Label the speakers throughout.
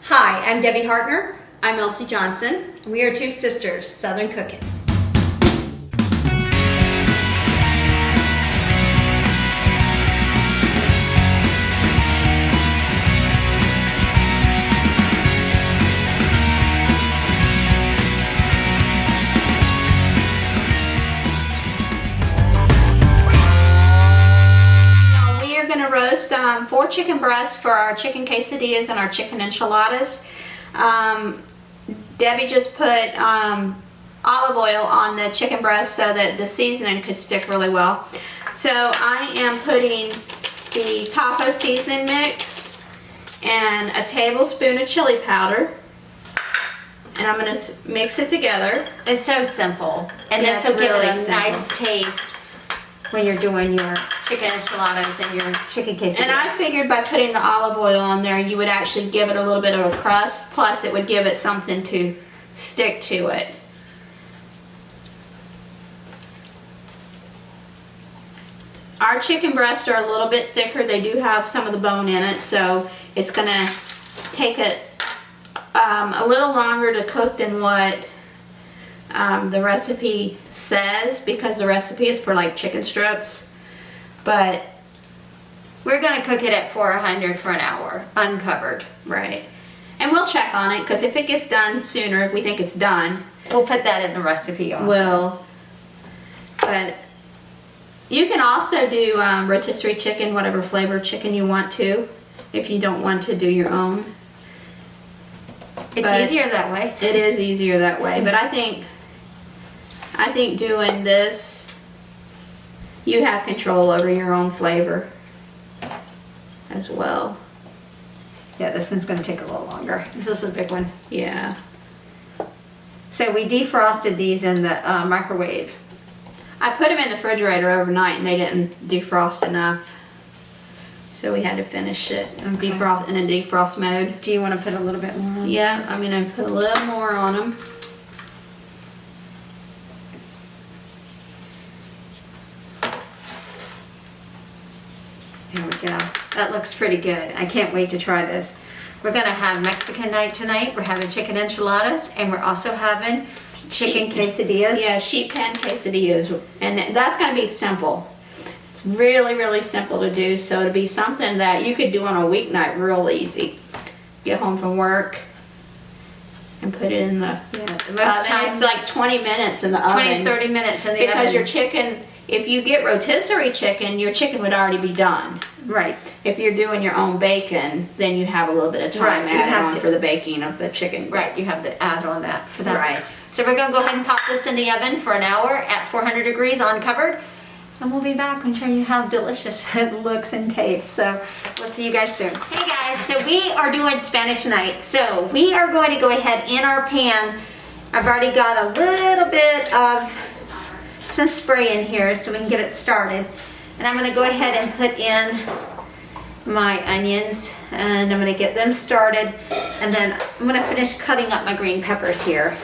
Speaker 1: Hi, I'm Debbie Hartner.
Speaker 2: I'm Elsie Johnson.
Speaker 1: We are two sisters, Southern Cooking.
Speaker 2: We are going to roast 4 chicken breasts for our chicken quesadillas and our chicken enchiladas. Debbie just put olive oil on the chicken breast so that the seasoning could stick really well. So I am putting the taco seasoning mix and a tablespoon of chili powder, and I'm going to mix it together.
Speaker 1: It's so simple, and
Speaker 2: Yeah,
Speaker 1: this will
Speaker 2: it's
Speaker 1: give
Speaker 2: really
Speaker 1: it a
Speaker 2: simple.
Speaker 1: nice taste when you're doing your chicken enchiladas and your chicken quesadilla.
Speaker 2: And I figured by putting the olive oil on there, you would actually give it a little bit of a crust, plus it would give it something to stick to it. Our chicken breasts are a little bit thicker. They do have some of the bone in it, so it's going to take it a little longer to cook than what the recipe says, because the recipe is for like chicken strips. But
Speaker 1: we're going to cook it at 400 for an hour, uncovered.
Speaker 2: right, and we'll check on it, because if it gets done sooner, if we think it's done,
Speaker 1: We'll put that in the recipe also.
Speaker 2: but you can also do rotisserie chicken, whatever flavor chicken you want to, if you don't want to do your own.
Speaker 1: It's
Speaker 2: but
Speaker 1: easier that way.
Speaker 2: It is easier that way, but I think doing this, you have control over your own flavor as well.
Speaker 1: Yeah, this one's going to take a little longer. This is a big one.
Speaker 2: Yeah.
Speaker 1: So we defrosted these in the microwave.
Speaker 2: I put them in the refrigerator overnight and they didn't defrost enough. So we had to finish it and defrost in a defrost mode.
Speaker 1: Do you want to put a little bit more on?
Speaker 2: Yeah,
Speaker 1: this?
Speaker 2: I'm going to put a little more on them.
Speaker 1: Here we go. That looks pretty good. I can't wait to try this. We're going to have Mexican night tonight. We're having chicken enchiladas, and we're also having chicken quesadillas.
Speaker 2: Yeah, sheet pan quesadillas, and that's going to be simple. It's really, really simple to do, so it'll be something that you could do on a weeknight real easy. Get home from work and put it in the
Speaker 1: The
Speaker 2: oven.
Speaker 1: most time,
Speaker 2: It's like 20 minutes in the
Speaker 1: 20,
Speaker 2: oven.
Speaker 1: 30 minutes in the
Speaker 2: Because
Speaker 1: oven.
Speaker 2: your chicken, if you get rotisserie chicken, your chicken would already be done.
Speaker 1: Right.
Speaker 2: If you're doing your own bacon, then you have a little bit of time
Speaker 1: Right, you
Speaker 2: added
Speaker 1: have
Speaker 2: on
Speaker 1: to-
Speaker 2: for the baking of the chicken.
Speaker 1: Right, you have to add on that for that.
Speaker 2: Right.
Speaker 1: So we're going to go ahead and pop this in the oven for an hour at 400 degrees uncovered. And we'll be back and show you how delicious it looks and tastes. So we'll see you guys soon. Hey guys, so we are doing Spanish night. So we are going to go ahead in our pan. I've already got a little bit of some spray in here so we can get it started. And I'm going to go ahead and put in my onions, and I'm going to get them started, and then I'm going to finish cutting up my green peppers here,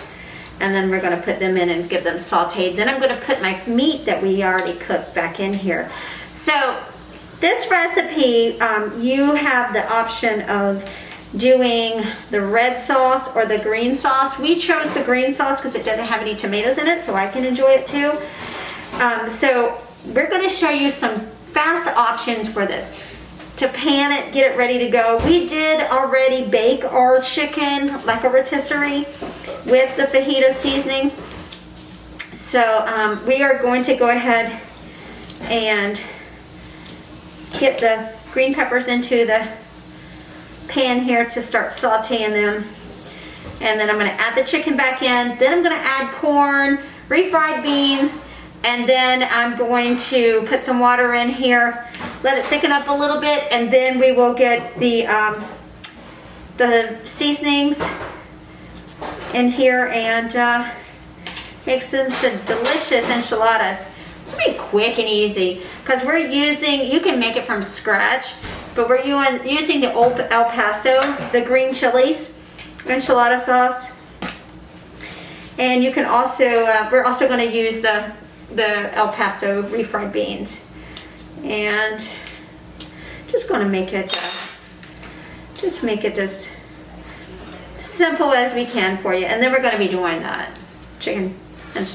Speaker 1: and then we're going to put them in and get them sauteed. Then I'm going to put my meat that we already cooked back in here. So this recipe, you have the option of doing the red sauce or the green sauce. We chose the green sauce because it doesn't have any tomatoes in it, so I can enjoy it too. So we're going to show you some fast options for this. To pan it, get it ready to go. We did already bake our chicken like a rotisserie with the fajita seasoning. So we are going to go ahead and get the green peppers into the pan here to start sauteing them. And then I'm going to add the chicken back in. Then I'm going to add corn, refried beans, and then I'm going to put some water in here, let it thicken up a little bit, and then we will get the seasonings in here and make some delicious enchiladas. It's gonna be quick and easy because we're using, you can make it from scratch, but we're using the old El Paso, the green chilies enchilada sauce. And you can also, we're also going to use the El Paso refried beans. And just going to make it, just make it as simple as we can for you. And then we're going to be doing chicken and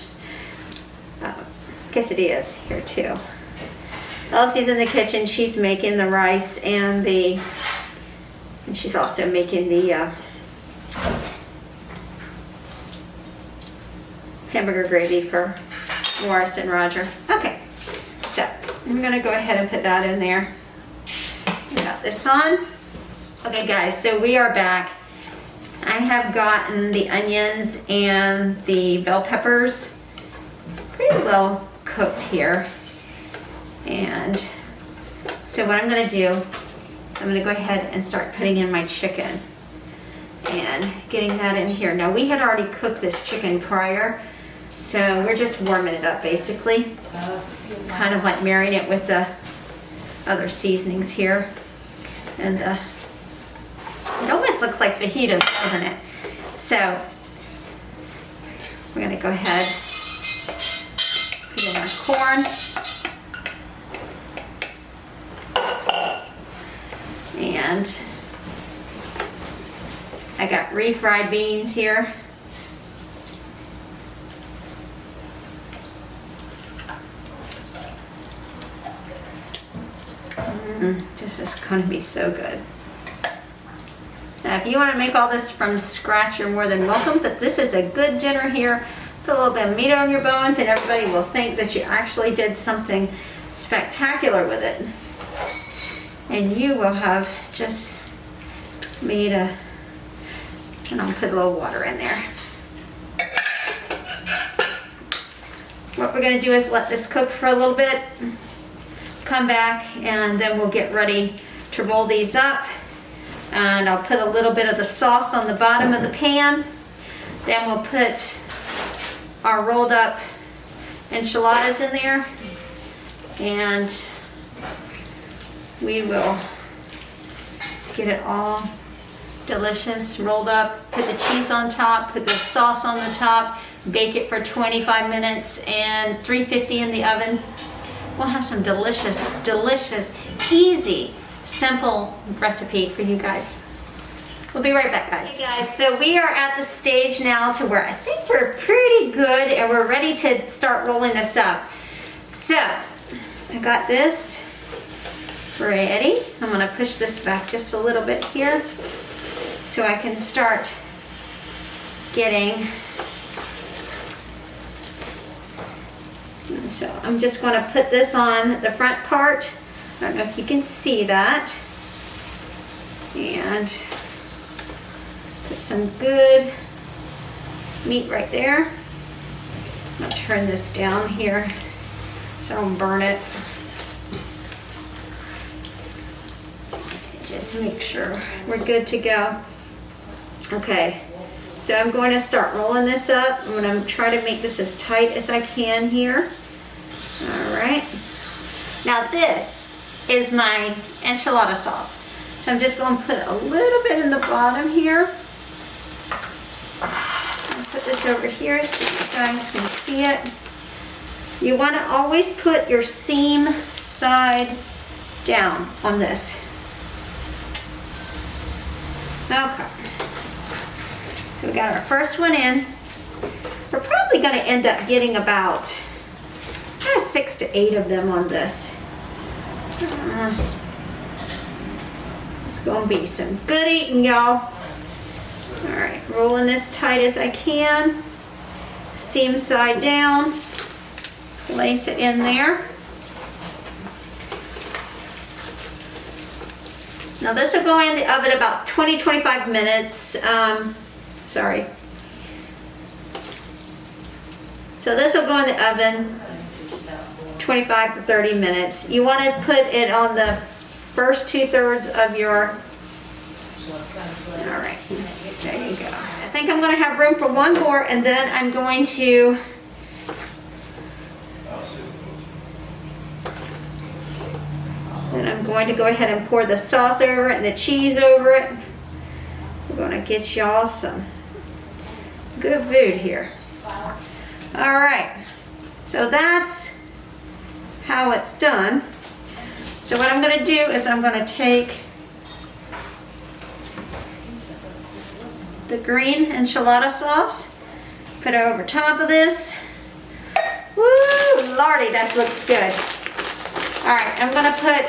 Speaker 1: quesadillas here too. Elsie's in the kitchen. She's making the rice and she's also making the hamburger gravy for Morris and Roger. Okay, so I'm gonna go ahead and put that in there. We got this on. Okay guys, so we are back. I have gotten the onions and the bell peppers pretty well cooked here. And so what I'm gonna do, I'm gonna go ahead and start putting in my chicken and getting that in here. Now we had already cooked this chicken prior, so we're just warming it up basically. Kind of like marrying it with the other seasonings here. And it almost looks like fajitas, doesn't it? So we're gonna go ahead, put in our corn. And I got refried beans here. This is going to be so good. Now if you want to make all this from scratch, you're more than welcome, but this is a good dinner here. Put a little bit of meat on your bones and everybody will think that you actually did something spectacular with it. And you will have just made and I'll put a little water in there. What we're gonna do is let this cook for a little bit, come back, and then we'll get ready to roll these up. And I'll put a little bit of the sauce on the bottom of the pan. Then we'll put our rolled up enchiladas in there. And we will get it all delicious, rolled up, put the cheese on top, put the sauce on the top, bake it for 25 minutes and 350 in the oven. We'll have some delicious, delicious, easy, simple recipe for you guys. We'll be right back, guys. Hey guys, so we are at the stage now to where I think we're pretty good and we're ready to start rolling this up. So, I got this ready. I'm gonna push this back just a little bit here so I can start getting. And so I'm just gonna put this on the front part. I don't know if you can see that. And put some good meat right there. I'm gonna turn this down here so I don't burn it. Just make sure we're good to go. Okay, so I'm going to start rolling this up. I'm going to try to make this as tight as I can here. All right. Now this is my enchilada sauce. So I'm just going to put a little bit in the bottom here. I'll put this over here so you guys can see it. You want to always put your seam side down on this. Okay, so we got our first one in. We're probably going to end up getting about 6 to 8 of them on this. It's going to be some good eating, y'all. All right, rolling this tight as I can. Seam side down. Place it in there. Now this will go in the oven about 20-25 minutes. Sorry. So this will go in the oven 25 to 30 minutes. You want to put it on the first 2/3 of your. All right, there you go. I think I'm going to have room for one more, and then I'm going to. And I'm going to go ahead and pour the sauce over it and the cheese over it. We're going to get y'all some good food here. All right, so that's how it's done. So what I'm going to do is I'm going to take the green enchilada sauce. Put it over top of this. Woo, lordy, that looks good. All right, I'm gonna put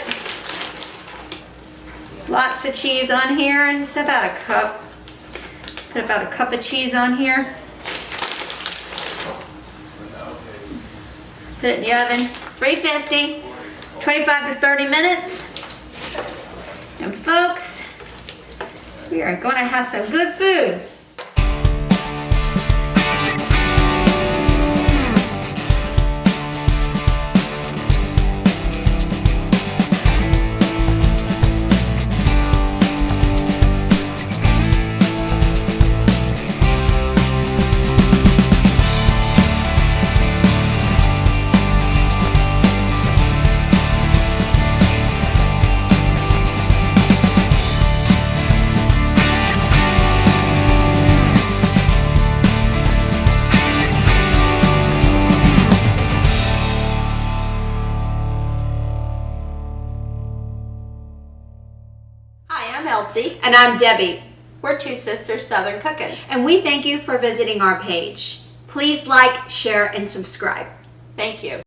Speaker 1: lots of cheese on here. It's about a cup. Put about a cup of cheese on here. Put it in the oven, 350, 25 to 30 minutes. And folks, we are gonna have some good food.
Speaker 2: Hi, I'm Elsie.
Speaker 1: And I'm Debbie.
Speaker 2: We're two sisters Southern cooking.
Speaker 1: And we thank you for visiting our page. Please like, share, and subscribe.
Speaker 2: Thank you.